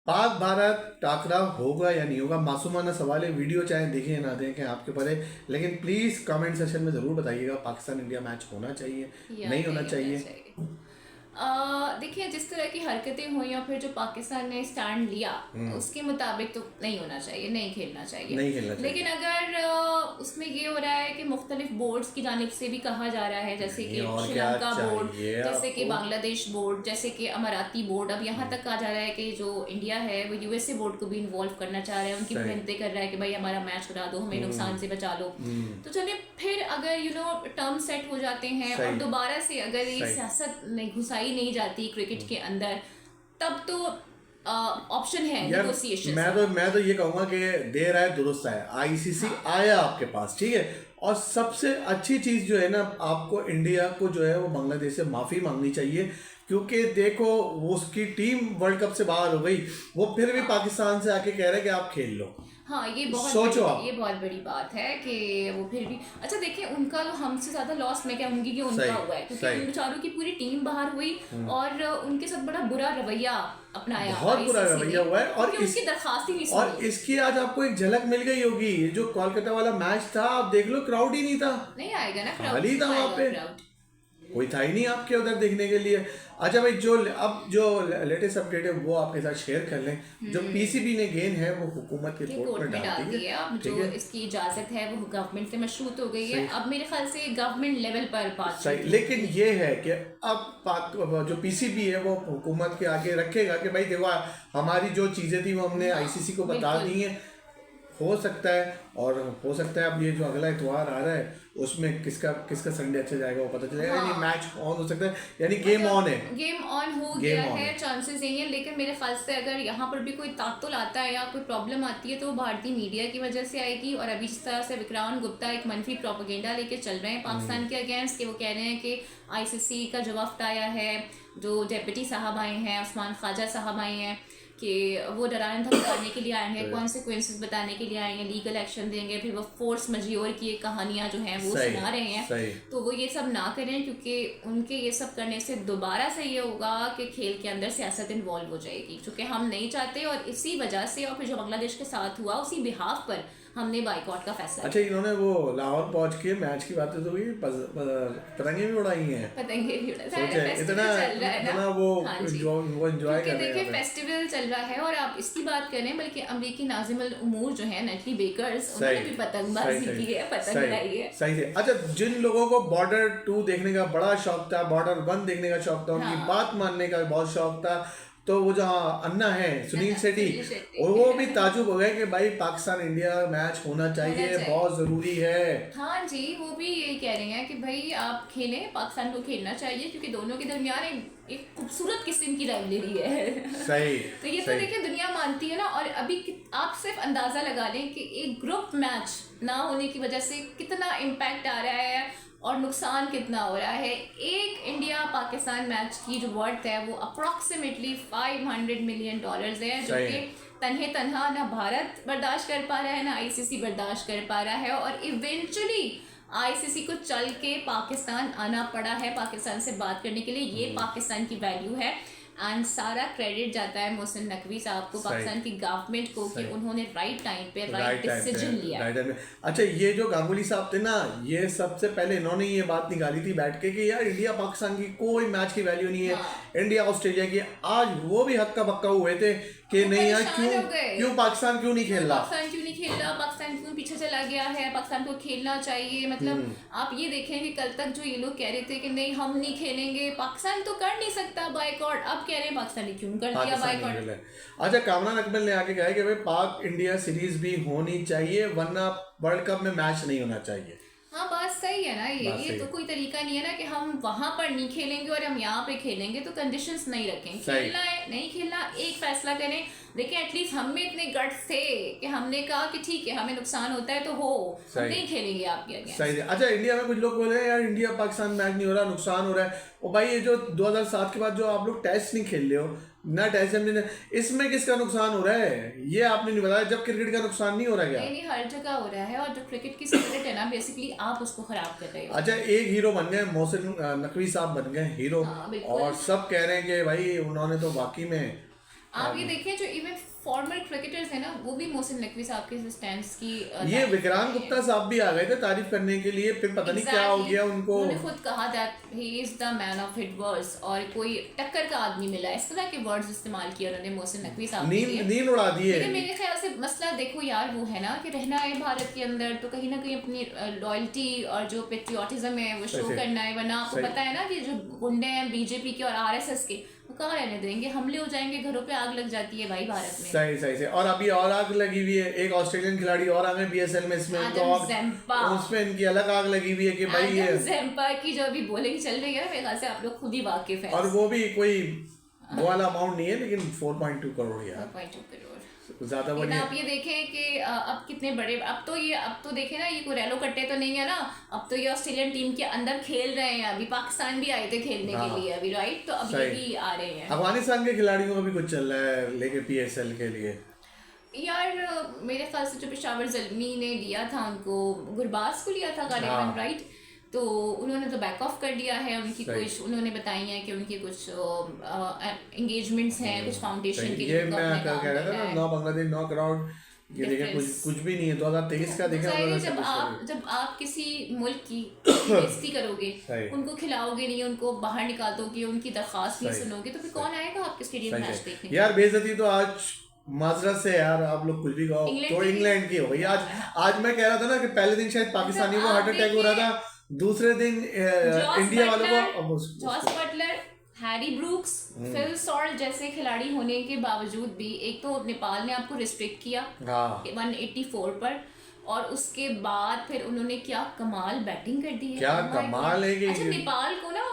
पाक भारत टकराव होगा या नहीं होगा, मासूमाना सवाल है। वीडियो चाहे देखें ना देखें आपके ऊपर है, लेकिन प्लीज़ कमेंट सेशन में ज़रूर बताइएगा पाकिस्तान इंडिया मैच होना चाहिए या नहीं होना नहीं होना चाहिए। चाहिए। देखिए, जिस तरह की हरकतें हुई या फिर जो पाकिस्तान ने स्टैंड लिया उसके मुताबिक तो नहीं होना चाहिए, नहीं खेलना चाहिए। नहीं खेलना लेकिन चाहिए। अगर उसमें ये हो रहा है कि मुख्तलिफ बोर्ड्स की जानिब से भी कहा जा रहा है, जैसे नहीं, कि और क्या श्रीलंका बोर्ड, चाहिए जैसे कि आपको। बांग्लादेश बोर्ड, जैसे कि अमाराती बोर्ड, अब यहाँ तक कहा जा रहा है कि जो इंडिया है वो यूएसए बोर्ड को भी इन्वॉल्व करना चाह रहा है, उनकी सही। विनती कर रहा है कि भाई हमारा मैच करा दो, हमें नुकसान से बचा लो। तो चलिए, फिर अगर टर्म सेट हो जाते हैं और सही। दोबारा से अगर ये सही। सियासत नहीं घुसाई नहीं जाती क्रिकेट के अंदर, तब तो ऑप्शन है यार निगोसिएशन मैं तो ये कहूँगा कि देर आए दुरुस्त आए। आईसीसी आया आपके पास, ठीक है। और सबसे अच्छी चीज़ जो है ना, आपको इंडिया को जो है वो बांग्लादेश से माफ़ी मांगनी चाहिए, क्योंकि देखो वो उसकी टीम वर्ल्ड कप से बाहर हो गई, वो फिर भी पाकिस्तान से आके कह रहे हैं कि आप खेल लो। हाँ, सोचो आप। ये बहुत बड़ी बात है कि वो फिर भी, अच्छा देखिए, उनका हमसे ज्यादा लॉस मैं कहूंगी कि उनका सही। हुआ है, क्योंकि सही। उन बेचारों की पूरी टीम बाहर हुई और उनके साथ बड़ा बुरा रवैया अपनाया बहुत बुरा आईसीसी ने, रवैया हुआ है। क्योंकि उनकी दरखास्त ही नहीं और सुनी। इसकी आज आपको एक झलक मिल गई होगी। ये जो कोलकाता वाला मैच था, आप देख लो, क्राउड ही नहीं था। नहीं आएगा ना क्राउड, खाली था क्यों वहां आएगा पे, क्राउड? कोई था ही नहीं आपके उधर देखने के लिए। अच्छा भाई, जो लेटेस्ट अपडेट है वो आपके साथ शेयर कर लें। जो पीसीबी ने गेंद है वो हुकूमत के ये कोर्ट कोर्ट में में डाल डाल दी दी है। है, अब ठीक जो है। इसकी इजाजत है वो गवर्नमेंट से मशरूत हो गई है। सही। अब मेरे ख्याल से गवर्नमेंट लेवल पर सही, बातचीत लेकिन ये है कि अब जो पीसीबी है वो हुकूमत के आगे रखेगा कि भाई देखो, हमारी जो चीज़ें थी वो हमने आईसीसी को बता बिल्कुल। दी हैं। हो सकता है, और हो सकता है अब ये जो अगला इतवार आ रहा है उसमें किसका किसका संडे अच्छा जाएगा वो पता चलेगा। यानी हाँ, मैच ऑन हो सकता है, यानी गेम ऑन है। गेम ऑन हो गेम गया ऑन है, है। चांसेस यही है। लेकिन मेरे ख्याल से अगर यहाँ पर भी कोई तातुल आता है या कोई प्रॉब्लम आती है तो वो भारतीय मीडिया की वजह से आएगी। और अभी जिस तरह से विक्रांत गुप्ता एक मनफी प्रोपेगेंडा लेके चल रहे हैं पाकिस्तान के अगेंस्ट, कि वो कह रहे हैं कि आईसीसी का जो वफ्द आया है, जो डेप्यूटी साहब आए हैं, उस्मान ख्वाजा साहब आए हैं, कि वो डराने धमकाने के लिए आएंगे, कॉन्सिक्वेंसेस बताने के लिए आएंगे, लीगल एक्शन देंगे, फिर वो फोर्स मजियोर की कहानियां जो हैं वो सही। सुना रहे हैं। सही। तो वो ये सब ना करें, क्योंकि उनके ये सब करने से दोबारा से ये होगा कि खेल के अंदर सियासत इन्वॉल्व हो जाएगी, क्योंकि हम नहीं चाहते। और इसी वजह से, और फिर जो बांग्लादेश के साथ हुआ उसी बिहाफ पर हमने बाइकआउट का फैसला अच्छा, इन्होंने वो लाहौर पहुंच के मैच की बातें तो हुई, पतंगे भी उड़ाई हैं। पतंगे भी उड़ा, सोचे फेस्टिवल इतना चल रहा है ना। इतना वो हाँ जी, वो एंजॉय क्योंकि कर रहे देखिए हैं। फेस्टिवल चल रहा है। और आप इसकी बात करें, बल्कि अमरीकी नाजिमुल उमूर जो है नटली बेकर्स, उन्होंने भी पतंगबाजी की है, पतंग उड़ाई है। सही से। अच्छा, जिन लोगों को बॉर्डर 2 देखने का बड़ा शौक था, बॉर्डर 1 देखने का शौक था, उनकी हाँ। बात मानने का बहुत शौक था, तो वो जहाँ अन्ना है, सुनील शेट्टी, सुनील शेट्टी। और वो भी ताजुब हो गए कि भाई पाकिस्तान इंडिया मैच होना चाहिए, चाहिए। बहुत ज़रूरी है। हाँ जी, वो भी यही कह रहे हैं कि भाई आप खेलें, पाकिस्तान को खेलना चाहिए, क्योंकि दोनों के दरमियान एक खूबसूरत किस्म की राइवलरी है। सही। तो ये तो सही। देखिए दुनिया मानती है ना। और अभी आप सिर्फ अंदाजा लगा लें कि एक ग्रुप मैच ना होने की वजह से कितना इम्पैक्ट आ रहा है और नुकसान कितना हो रहा है। एक इंडिया पाकिस्तान मैच की जो वर्थ है वो अप्रॉक्सीमेटली $500 मिलियन है, जो सही कि है। तन्हे तनहा ना भारत बर्दाश्त कर पा रहा है, ना आईसीसी बर्दाश्त कर पा रहा है। और इवेंचुअली आईसीसी को चल के पाकिस्तान आना पड़ा है पाकिस्तान से बात करने के लिए। ये पाकिस्तान की वैल्यू है। एंड सारा क्रेडिट जाता है मोहसिन नकवी साहब को, पाकिस्तान की गवर्नमेंट को, कि उन्होंने राइट टाइम पे राइट डिसीजन लिया। राइट टाइम पे। अच्छा, ये जो गांगुली साहब थे ना, ये सबसे पहले इन्होंने ये बात निकाली थी बैठ के कि यार इंडिया पाकिस्तान की कोई मैच की वैल्यू नहीं है। हाँ। इंडिया ऑस्ट्रेलिया की, आज वो भी हक्का बक्का हुए थे कि नहीं यार, परेशान हो गए। क्यों पाकिस्तान क्यों नहीं खेल रहा। पाकिस्तान क्यों नहीं खेल रहा, पाकिस्तान क्यों पीछे चला गया है, पाकिस्तान को खेलना चाहिए। मतलब आप ये देखें कि कल तक जो ये लोग कह रहे थे कि नहीं हम नहीं खेलेंगे, पाकिस्तान तो कर नहीं सकता बाइकआउट, अब कह रहे हैं पाकिस्तान ने क्यों कर दिया पाकिस्तान नहीं बाइकआउट। खेला। अच्छा, कामरान अकमल ने आके कहा है कि भाई पाक इंडिया सीरीज भी होनी चाहिए, वरना वर्ल्ड कप में मैच नहीं होना चाहिए। हाँ, बात सही है ना। बात ये सही तो है। कोई तरीका नहीं है ना कि हम वहां पर नहीं खेलेंगे और हम यहाँ पे खेलेंगे, तो कंडीशंस नहीं रखें। सही। खेलना है नहीं खेलना, एक फैसला करें। देखिए, एटलीस्ट हम में इतने गट्स थे कि हमने कहा कि ठीक है, हमें नुकसान होता है तो हम सही। नहीं खेलेंगे आपके अगेंस्ट। सही है। अच्छा, इंडिया में कुछ लोग बोल रहे हैं यार इंडिया पाकिस्तान मैच नहीं हो रहा, नुकसान हो रहा है। और भाई ये जो 2007 के बाद जो आप लोग टेस्ट नहीं खेल रहे हो ना, टेस्ट चैंपियन, इसमें किसका नुकसान हो रहा है ये आपने नहीं बताया। जब क्रिकेट का नुकसान नहीं हो रहा क्या? नहीं, हर जगह हो रहा है। और जो क्रिकेट की स्पिरिट है ना, बेसिकली आप उसको खराब कर रहे हो। अच्छा, एक हीरो बन गए, मोहसिन नकवी साहब बन गए हीरो। हाँ, बिल्कुल। और सब कह रहे हैं कि भाई उन्होंने तो वाकई में आप ये देखिए जो इवन फॉर्मर क्रिकेटर्स हैं ना, वो भी मोहसिन नकवी साहब के स्टैंड्स की ये विक्रांत गुप्ता साहब भी आ गए थे तारीफ करने के लिए, फिर पता नहीं क्या हो गया उनको। उन्होंने खुद कहा that he is the man of hit words, और कोई टक्कर का आदमी मिला, इस तरह के वर्ड्स इस्तेमाल किए उन्होंने मोहसिन नकवी साहब के लिए। नींद उड़ा दी है। लेकिन मेरे ख्याल से मसला देखो यार वो है ना कि रहना है भारत के अंदर तो कहीं ना कहीं अपनी लॉयल्टी और जो पेट्रियोटिज्म है वो शो करना है, वरना आपको पता है ना कि जो गुंडे हैं बीजेपी के और आरएसएस के, वो कहाँ रहने देंगे, हमले हो जाएंगे, घरों पे आग लग जाती है भाई भारत में। सही सही से। और अभी और आग लगी हुई है, एक ऑस्ट्रेलियन खिलाड़ी और आ गए बीएसएल में, इसमें उसमें इनकी अलग आग लगी हुई है कि भाई ये ज़ेम्पा की जो अभी बॉलिंग चल रही है ना, मेरे ख्याल से आप लोग खुद ही वाकिफ हैं। और वो भी कोई वो वाला अमाउंट नहीं है, लेकिन 4.2 करोड़ यार, 4.2 करोड़ ज्यादा बढ़िया। आप ये देखें कि अब कितने बड़े, अब तो देखें ना, ये कोरेलो कट्टे तो नहीं है ना, अब तो ये ऑस्ट्रेलियन टीम के अंदर खेल रहे हैं, अभी पाकिस्तान भी आए थे खेलने के लिए अभी, राइट, तो अब ये भी आ रहे हैं। अफगानिस्तान के खिलाड़ियों का भी कुछ चल रहा है लेके पीएसएल के लिए यार। मेरे ख्याल से जो पेशावर ज़ल्मी ने लिया था उनको, गुरबाज को लिया था गालिबन, राइट, तो उन्होंने तो बैक ऑफ कर दिया है। उनकी कुछ उन्होंने बताई है कि उनकी कुछ एंगेजमेंट्स हैं कुछ फाउंडेशन के, ये मैं कह रहा था ना, 9 बांग्लादेश 9 करोड़, ये देखें कुछ भी नहीं है। 2023 का देखें, जब आप किसी मुल्क की बेइज्जती करोगे, उनको खिलाओगे नहीं, उनको बाहर निकाल दोगे, उनकी दरख्वास्त नहीं सुनोगे, तो फिर कौन आएगा आपके स्टेडियम में मैच देखने? यार बेइज्जती तो आज माजरत से यार आप लोग कुछ भी कहो तो इंग्लैंड की हो गई। आज मैं कह रहा था ना कि पहले दिन शायद पाकिस्तानी को हार्ट अटैक हो रहा था, दूसरे दिन इंडिया वालों को Jos Buttler, Harry Brooks, Phil Salt जैसे खिलाड़ी होने के बावजूद भी, एक तो नेपाल ने आपको रिस्ट्रिक्ट किया 184 पर, और उसके बाद फिर उन्होंने क्या कमाल बैटिंग कर दी है, क्या कमाल है कि अच्छा नेपाल को ना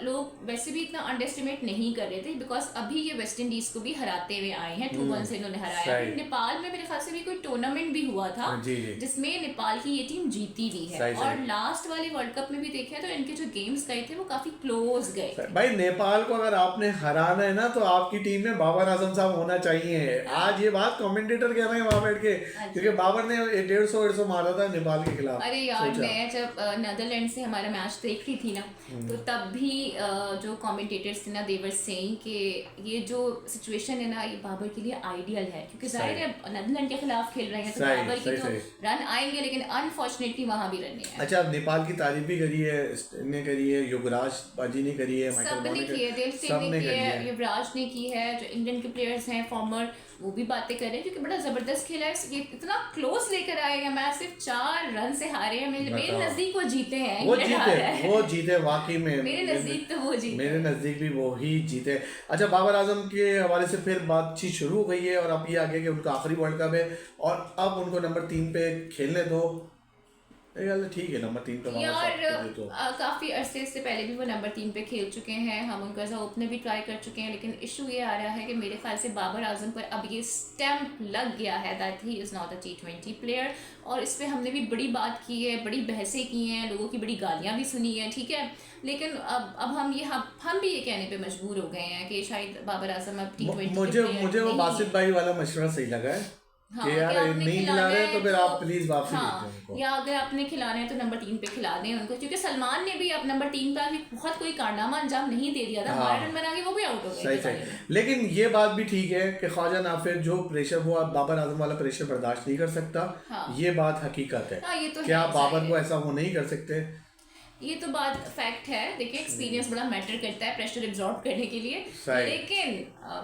लोग वैसे भी इतना अंडरएस्टिमेट नहीं कर रहे थे, बिकॉज अभी ये वेस्ट इंडीज को भी हराते हुए आए हैं, 2-1 से इन्होंने हराया। नेपाल में मेरे ख्याल से भी कोई टूर्नामेंट भी हुआ था जिसमें नेपाल की ये टीम जीती भी है, और लास्ट वाले वर्ल्ड कप में भी देखे तो इनके जो गेम्स गए थे वो काफी क्लोज गए। भाई नेपाल को अगर आपने हराना है ना, तो आपकी टीम में बाबर आजम साहब होना चाहिए। आज ये बात कमेंटेटर कह रहे हैं वहां बैठ के, क्योंकि बाबर ने 150 मारा था नेपाल के खिलाफ। अरे यार मैं जब नीदरलैंड से हमारा मैच देख रही थी ना, तो तब भी जो कमेंटेटर्स थे ना, दे वर सेइंग कि ये जो सिचुएशन है ना, ये बाबर के लिए आइडियल है, क्योंकि जाहिर है नीदरलैंड के खिलाफ खेल रहे हैं तो बाबर की तो रन आएंगे, लेकिन अनफॉर्चुनेटली वहां भी रन नहीं है। अच्छा, अब नेपाल की तारीफ भी करी है, ने करी है, युवराज बाजी ने करी है, सबने की है, देव सिंह ने की है, युवराज ने की है, जो इंडियन के प्लेयर्स हैं फॉर्मर, वो भी बातें कर रहे हैं, क्योंकि बड़ा जबरदस्त खेला है, ये इतना क्लोज लेकर आएगा मैच, सिर्फ 4 रन से हारे हैं। मेरे नजदीक वो जीते हैं, वो जीते वाकई में, मेरे नजदीक तो वो जीते, मेरे नजदीक भी वो ही जीते। अच्छा, बाबर आजम के हवाले से फिर बातचीत शुरू हो गई है, और अब ये आगे कि उनका आखिरी वर्ल्ड कप है, और अब उनको नंबर 3 पे खेलने दो। ठीक है, नंबर 3 पे यार काफ़ी अरसे से पहले भी वो नंबर 3 पे खेल चुके हैं, हम उनको एज ओपनर भी ट्राई कर चुके हैं, लेकिन इशू ये आ रहा है कि मेरे ख्याल से बाबर आजम पर अब ये स्टैम्प लग गया है that he is not a T20 player, और इस पर हमने भी बड़ी बात की है, बड़ी बहसें की हैं, लोगों की बड़ी गालियाँ भी सुनी हैं, ठीक है, लेकिन अब हम भी ये कहने पे मजबूर हो गए हैं कि शायद बाबर आजम अब T20 मुझे वो बासित भाई वाला मशवरा सही लगा है कि यार नहीं खिला रहे तो फिर आप प्लीज वापसी भेजें उनको, या अगर आपने खिलाना है तो नंबर 3 पे खिला दें उनको, क्योंकि सलमान ने भी अब नंबर 3 पे आके बहुत कोई कारनामा अंजाम नहीं दे दिया था, 12 रन बना के वो भी आउट हो गए। सही। लेकिन ये बात भी ठीक है कि ख्वाजा नाफिर जो प्रेशर, वो बाबर आजम वाला प्रेशर बर्दाश्त नहीं कर सकता, ये बात हकीकत है। ये तो क्या बाबर को ऐसा वो नहीं कर सकते? ये तो बात फैक्ट है। देखिए एक्सपीरियंस बड़ा मैटर करता है प्रेशर एब्जॉर्ब करने के लिए, लेकिन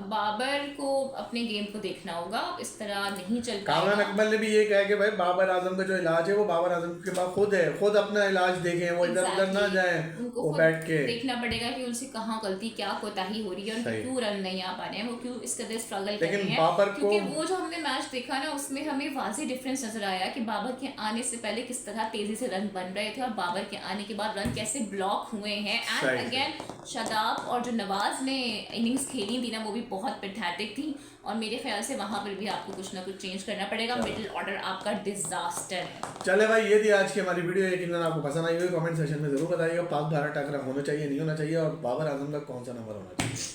बाबर को अपने गेम को देखना होगा, इस तरह नहीं चल पाएगा। कामरान अकमल ने भी ये कहा कि भाई बाबर आजम का जो इलाज है वो बाबर आजम के पास खुद है, खुद अपना इलाज देखें, वो इधर उधर ना जाए, वो बैठ के देखना पड़ेगा कि उनसे कहाँ गलती, क्या कोताही हो रही है, उनको क्यों रन नहीं आ पा रहे हैं, वो क्यों इस कदर स्ट्रगल कर रहे हैं। क्योंकि वो जो हमने मैच देखा ना, उसमें हमें वाज़ेह डिफरेंस नजर आया कि बाबर के आने से पहले किस तरह तेजी से रन बन रहे थे, और बाबर के आने के बाद रन कैसे ब्लॉक हुए हैं। एंड अगेन शादाब और जो नवाज ने इनिंग्स खेली थी ना, वो भी बहुत पैथेटिक थी, और मेरे ख्याल से वहां पर भी आपको कुछ ना कुछ चेंज करना पड़ेगा। मिडिल ऑर्डर आपका डिजास्टर है। चले भाई, ये थी आज की हमारी वीडियो। यकीनन आपको पसंद आई होगी, कमेंट सेक्शन में जरूर बताइएगा। पाक भारत टकरा होना चाहिए, नहीं होना चाहिए, और बाबर आजम का कौन सा नंबर होना चाहिए।